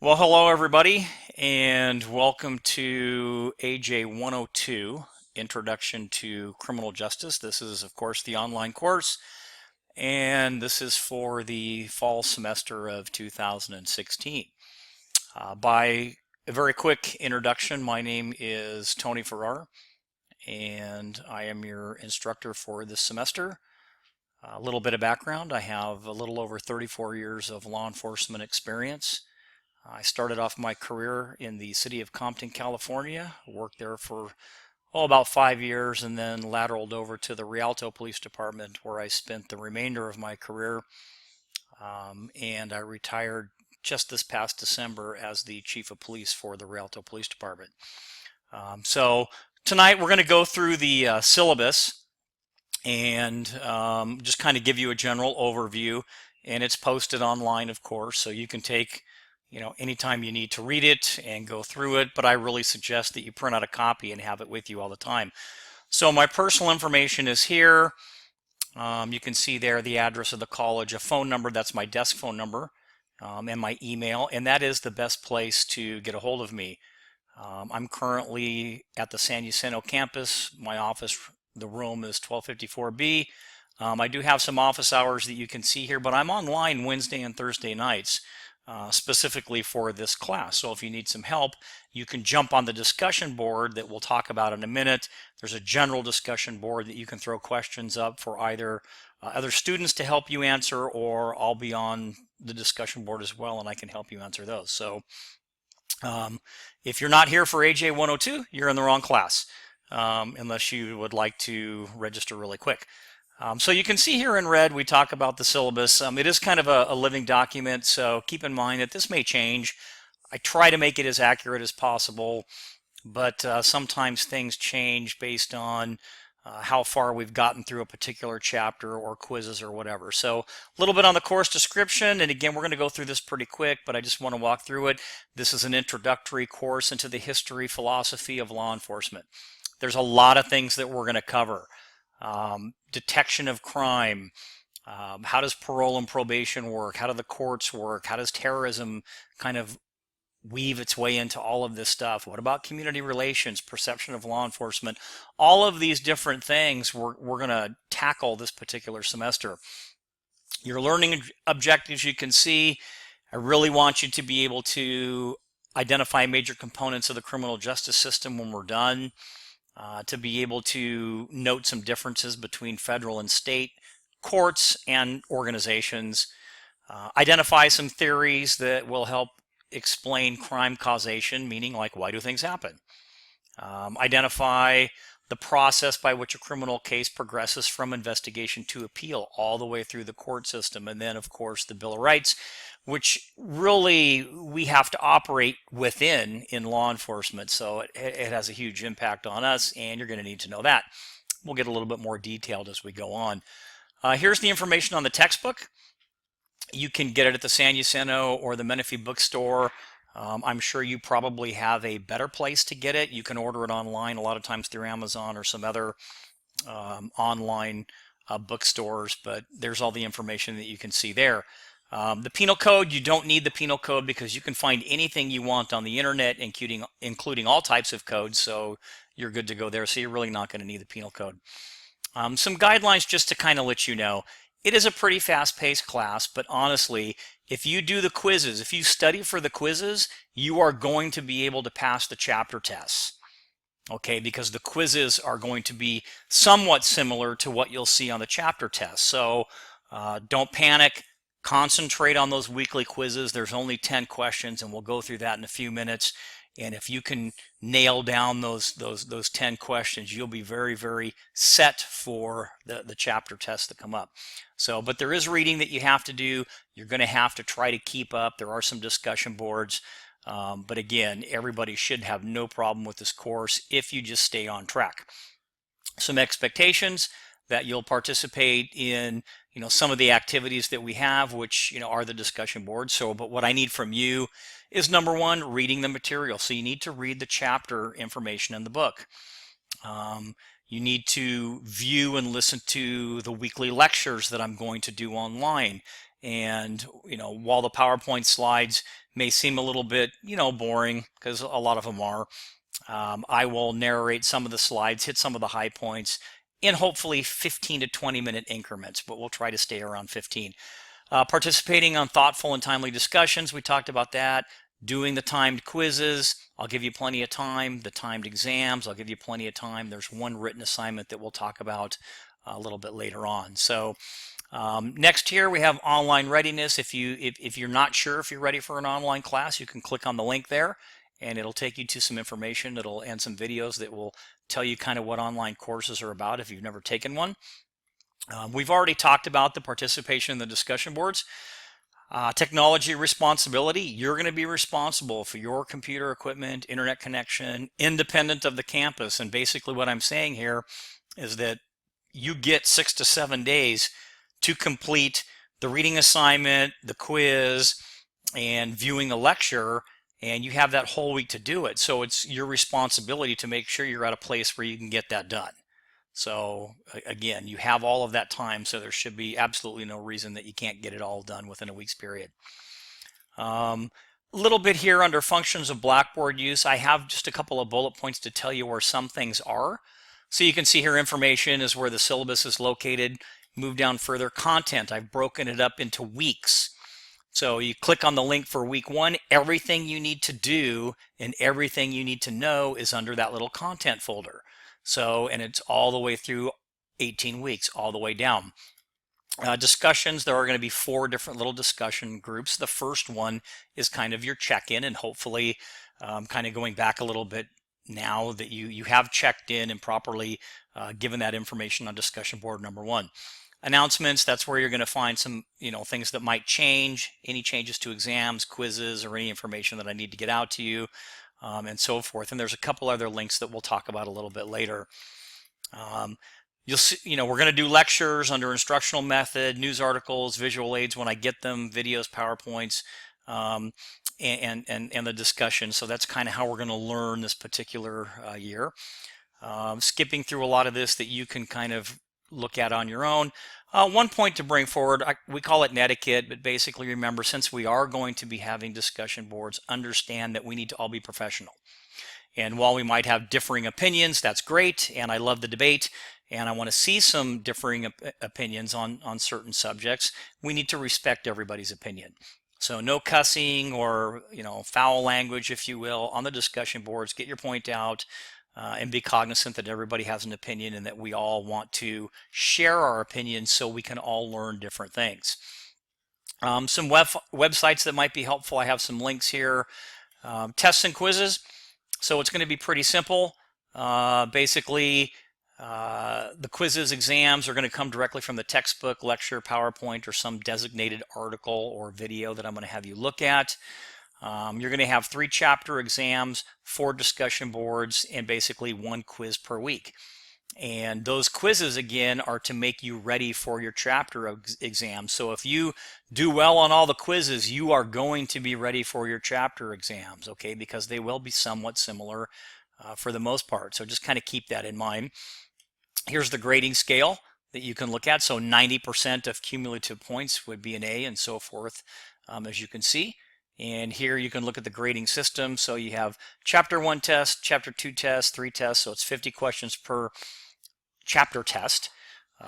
Well, hello everybody, and welcome to AJ 102, Introduction to Criminal Justice. This is, of course, the online course, and this is for the fall semester of 2016. By a very quick introduction, my name is Tony Farrar, and I am your instructor for this semester. A little bit of background: I have a little over 34 years of law enforcement experience. I started off my career in the city of Compton, California, worked there for about 5 years, and then lateraled over to the Rialto Police Department, where I spent the remainder of my career. And I retired just this past December as the chief of police for the Rialto Police Department. So tonight we're going to go through the syllabus and just kind of give you a general overview. And it's posted online, of course, so you can take anytime you need to read it and go through it, but I really suggest that you print out a copy and have it with you all the time. So my personal information is here. You can see there the address of the college, a phone number, that's my desk phone number, and my email, and that is the best place to get a hold of me. I'm currently at the San Jacinto campus. My office, the room is 1254B. I do have some office hours that you can see here, but I'm online Wednesday and Thursday nights. Specifically for this class. So if you need some help, you can jump on the discussion board that we'll talk about in a minute. There's a general discussion board that you can throw questions up for either other students to help you answer, or I'll be on the discussion board as well and I can help you answer those. So if you're not here for AJ 102, you're in the wrong class, unless you would like to register really quick. So you can see here in red, we talk about the syllabus. It is kind of a living document, so keep in mind that this may change. I try to make it as accurate as possible, but sometimes things change based on how far we've gotten through a particular chapter or quizzes or whatever. So a little bit on the course description, and again, we're going to go through this pretty quick, but I just want to walk through it. This is an introductory course into the history, philosophy of law enforcement. There's a lot of things that we're going to cover. Detection of crime, how does parole and probation work, how do the courts work, how does terrorism kind of weave its way into all of this stuff, what about community relations, perception of law enforcement, all of these different things we're going to tackle this particular semester. Your learning objectives, you can see, I really want you to be able to identify major components of the criminal justice system when we're done. To be able to note some differences between federal and state courts and organizations, identify some theories that will help explain crime causation, meaning like why do things happen, identify the process by which a criminal case progresses from investigation to appeal all the way through the court system, and then of course the Bill of Rights, which really we have to operate within in law enforcement. So it has a huge impact on us, and you're going to need to know that. We'll get a little bit more detailed as we go on. Here's the information on the textbook. You can get it at the San Jacinto or the Menifee bookstore. I'm sure you probably have a better place to get it. You can order it online, a lot of times through Amazon or some other online bookstores, but there's all the information that you can see there. The penal code, you don't need the penal code because you can find anything you want on the internet, including all types of codes, so you're good to go there. So you're really not going to need the penal code. Some guidelines just to kind of let you know. It is a pretty fast-paced class, but honestly, if you do the quizzes, if you study for the quizzes, you are going to be able to pass the chapter tests. Okay, because the quizzes are going to be somewhat similar to what you'll see on the chapter tests. So don't panic. Concentrate on those weekly quizzes. There's only 10 questions, and we'll go through that in a few minutes. And if you can nail down those 10 questions, you'll be very, very set for the chapter tests that come up. So, but there is reading that you have to do. You're going to have to try to keep up. There are some discussion boards. But again, everybody should have no problem with this course if you just stay on track. Some expectations: that you'll participate in some of the activities that we have, which are the discussion boards. So, but what I need from you is, number one, reading the material. So you need to read the chapter information in the book. You need to view and listen to the weekly lectures that I'm going to do online. And, while the PowerPoint slides may seem a little bit, boring, because a lot of them are, I will narrate some of the slides, hit some of the high points in hopefully 15 to 20-minute increments, but we'll try to stay around 15. Participating on thoughtful and timely discussions, we talked about that. Doing the timed quizzes, I'll give you plenty of time. The timed exams, I'll give you plenty of time. There's one written assignment that we'll talk about a little bit later on. So next here we have online readiness. If you're not sure if you're ready for an online class, you can click on the link there and it'll take you to some information and some videos that will tell you kind of what online courses are about if you've never taken one. We've already talked about the participation in the discussion boards. Technology responsibility, you're going to be responsible for your computer equipment, internet connection, independent of the campus. And basically what I'm saying here is that you get 6 to 7 days to complete the reading assignment, the quiz, and viewing the lecture, and you have that whole week to do it. So it's your responsibility to make sure you're at a place where you can get that done. So again, you have all of that time, so there should be absolutely no reason that you can't get it all done within a week's period. A little bit here under functions of Blackboard use. I have just a couple of bullet points to tell you where some things are. So you can see here information is where the syllabus is located. Move down further, content. I've broken it up into weeks. So you click on the link for week 1. Everything you need to do and everything you need to know is under that little content folder. So, and it's all the way through 18 weeks, all the way down. Discussions, there are going to be 4 different little discussion groups. The first one is kind of your check-in, and hopefully kind of going back a little bit now that you have checked in and properly given that information on discussion board number 1. Announcements, that's where you're going to find some things that might change, any changes to exams, quizzes, or any information that I need to get out to you. And so forth. And there's a couple other links that we'll talk about a little bit later. You'll see, we're going to do lectures under instructional method, news articles, visual aids when I get them, videos, PowerPoints, and the discussion. So that's kind of how we're going to learn this particular year. Skipping through a lot of this that you can kind of look at on your own. One point to bring forward, we call it netiquette, but basically remember, since we are going to be having discussion boards, understand that we need to all be professional. And while we might have differing opinions, that's great, and I love the debate, and I want to see some differing opinions on certain subjects, we need to respect everybody's opinion. So no cussing or foul language, if you will, on the discussion boards. Get your point out. And be cognizant that everybody has an opinion and that we all want to share our opinions so we can all learn different things. Some websites that might be helpful. I have some links here. Tests and quizzes. So it's going to be pretty simple. Basically, the quizzes, exams are going to come directly from the textbook, lecture, PowerPoint, or some designated article or video that I'm going to have you look at. You're going to have 3 chapter exams, 4 discussion boards, and basically 1 quiz per week. And those quizzes, again, are to make you ready for your chapter exam. So if you do well on all the quizzes, you are going to be ready for your chapter exams, okay? Because they will be somewhat similar for the most part. So just kind of keep that in mind. Here's the grading scale that you can look at. So 90% of cumulative points would be an A and so forth, as you can see. And here you can look at the grading system. So you have chapter 1 test, chapter 2 test, 3 tests. So it's 50 questions per chapter test.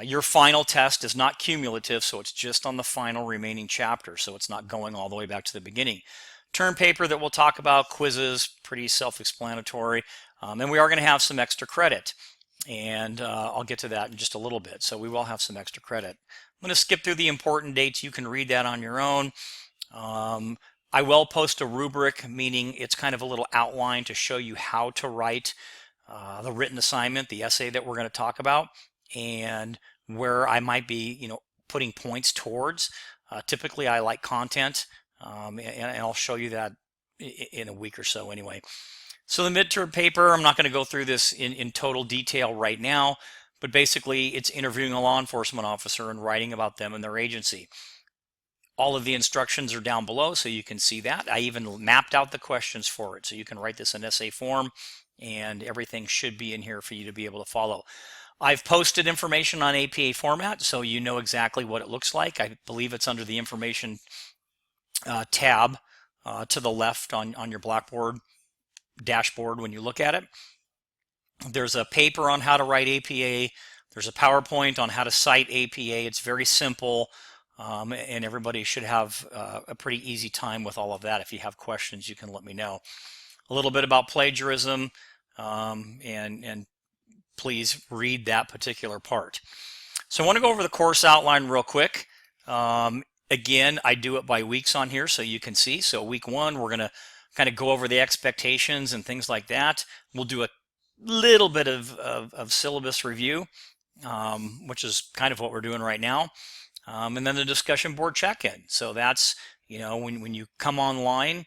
Your final test is not cumulative, so it's just on the final remaining chapter. So it's not going all the way back to the beginning. Term paper that we'll talk about, quizzes, pretty self-explanatory. And we are going to have some extra credit. And I'll get to that in just a little bit. So we will have some extra credit. I'm going to skip through the important dates. You can read that on your own. I will post a rubric, meaning it's kind of a little outline to show you how to write the written assignment, the essay that we're going to talk about, and where I might be, putting points towards. Typically, I like content, and I'll show you that in a week or so anyway. So the midterm paper, I'm not going to go through this in total detail right now, but basically it's interviewing a law enforcement officer and writing about them and their agency. All of the instructions are down below, so you can see that. I even mapped out the questions for it, so you can write this in essay form, and everything should be in here for you to be able to follow. I've posted information on APA format, so you know exactly what it looks like. I believe it's under the information tab to the left on your Blackboard dashboard when you look at it. There's a paper on how to write APA. There's a PowerPoint on how to cite APA. It's very simple, and everybody should have a pretty easy time with all of that. If you have questions, you can let me know. A little bit about plagiarism, and please read that particular part. So I want to go over the course outline real quick. Again, I do it by weeks on here so you can see. So week 1, we're going to kind of go over the expectations and things like that. We'll do a little bit of syllabus review, which is kind of what we're doing right now. And then the discussion board check-in. So that's, when you come online,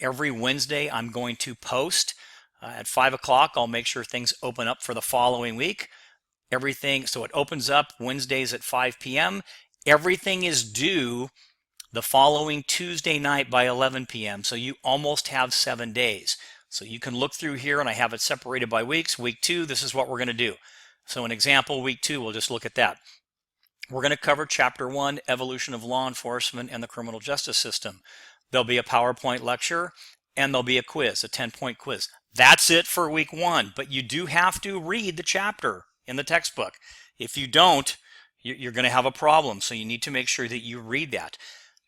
every Wednesday I'm going to post at 5 o'clock. I'll make sure things open up for the following week. So it opens up Wednesdays at 5 p.m. Everything is due the following Tuesday night by 11 p.m. So you almost have 7 days. So you can look through here, and I have it separated by weeks. Week 2, this is what we're going to do. So an example, week 2, we'll just look at that. We're going to cover Chapter 1, Evolution of Law Enforcement and the Criminal Justice System. There'll be a PowerPoint lecture, and there'll be a quiz, a 10-point quiz. That's it for week 1, but you do have to read the chapter in the textbook. If you don't, you're going to have a problem, so you need to make sure that you read that.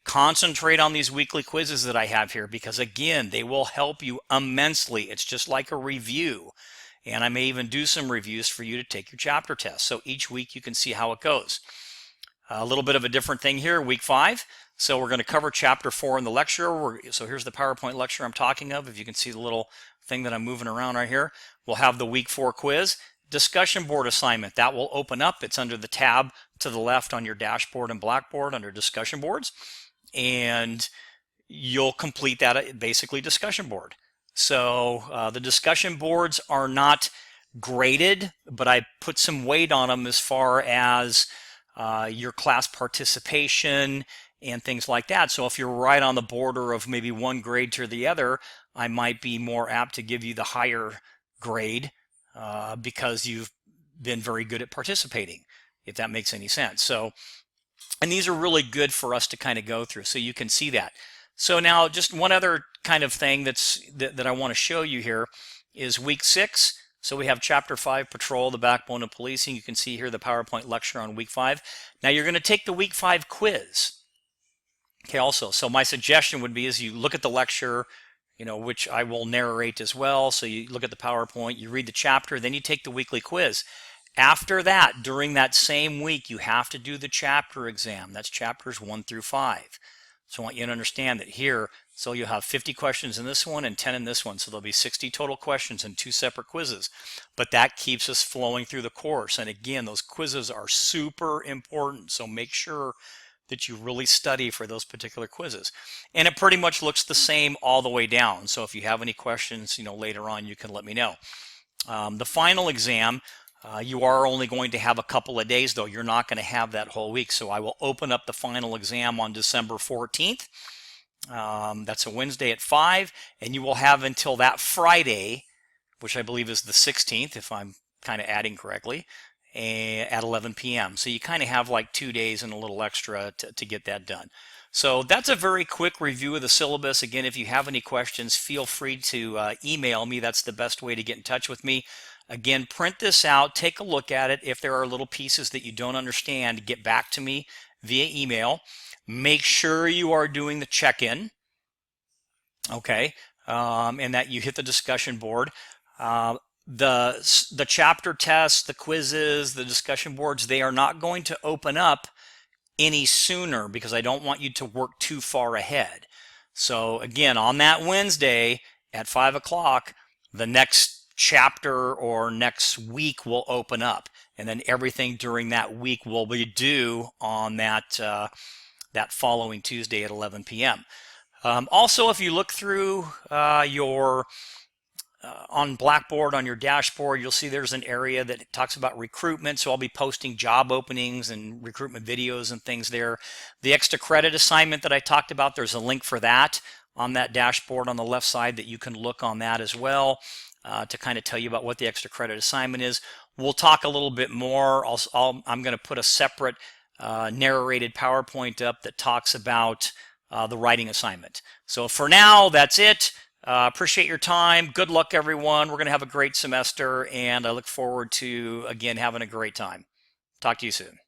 Concentrate on these weekly quizzes that I have here because, again, they will help you immensely. It's just like a review, and I may even do some reviews for you to take your chapter test. So each week you can see how it goes. A little bit of a different thing here, week 5. So we're going to cover Chapter 4 in the lecture. So here's the PowerPoint lecture I'm talking of. If you can see the little thing that I'm moving around right here, we'll have the week 4 quiz. Discussion board assignment, that will open up. It's under the tab to the left on your dashboard and Blackboard under discussion boards. And you'll complete that basically discussion board. So the discussion boards are not graded, but I put some weight on them as far as your class participation and things like that. So if you're right on the border of maybe one grade to the other, I might be more apt to give you the higher grade because you've been very good at participating, if that makes any sense. So, and these are really good for us to kind of go through so you can see that. So now just one other kind of thing that I want to show you here is week 6. So we have Chapter 5, Patrol, the Backbone of Policing. You can see here the PowerPoint lecture on week 5. Now you're going to take the week 5 quiz. Okay, also, so my suggestion would be is you look at the lecture, which I will narrate as well. So you look at the PowerPoint, you read the chapter, then you take the weekly quiz. After that, during that same week, you have to do the chapter exam. That's chapters 1 through 5. So I want you to understand that here, so you'll have 50 questions in this one and 10 in this one. So there'll be 60 total questions and 2 separate quizzes. But that keeps us flowing through the course. And again, those quizzes are super important. So make sure that you really study for those particular quizzes. And it pretty much looks the same all the way down. So if you have any questions, later on, you can let me know. The final exam, you are only going to have a couple of days, though. You're not going to have that whole week. So I will open up the final exam on December 14th. That's a Wednesday at 5. And you will have until that Friday, which I believe is the 16th, if I'm kind of adding correctly, at 11 p.m. So you kind of have like 2 days and a little extra to get that done. So that's a very quick review of the syllabus. Again, if you have any questions, feel free to email me. That's the best way to get in touch with me. Again, print this out, take a look at it. If there are little pieces that you don't understand, get back to me via email. Make sure you are doing the check-in, okay, and that you hit the discussion board. The chapter tests, the quizzes, the discussion boards, they are not going to open up any sooner because I don't want you to work too far ahead. So again, on that Wednesday at 5 o'clock, the next chapter or next week will open up, and then everything during that week will be due on that following Tuesday at 11 p.m. Also, if you look through on Blackboard on your dashboard, you'll see there's an area that talks about recruitment. So I'll be posting job openings and recruitment videos and things there. The extra credit assignment that I talked about, there's a link for that on that dashboard on the left side that you can look on that as well to kind of tell you about what the extra credit assignment is. we'll talk a little bit more. I'm going to put a separate narrated PowerPoint up that talks about the writing assignment. So for now, that's it. Appreciate your time. Good luck, everyone. We're going to have a great semester, and I look forward to, again, having a great time. Talk to you soon.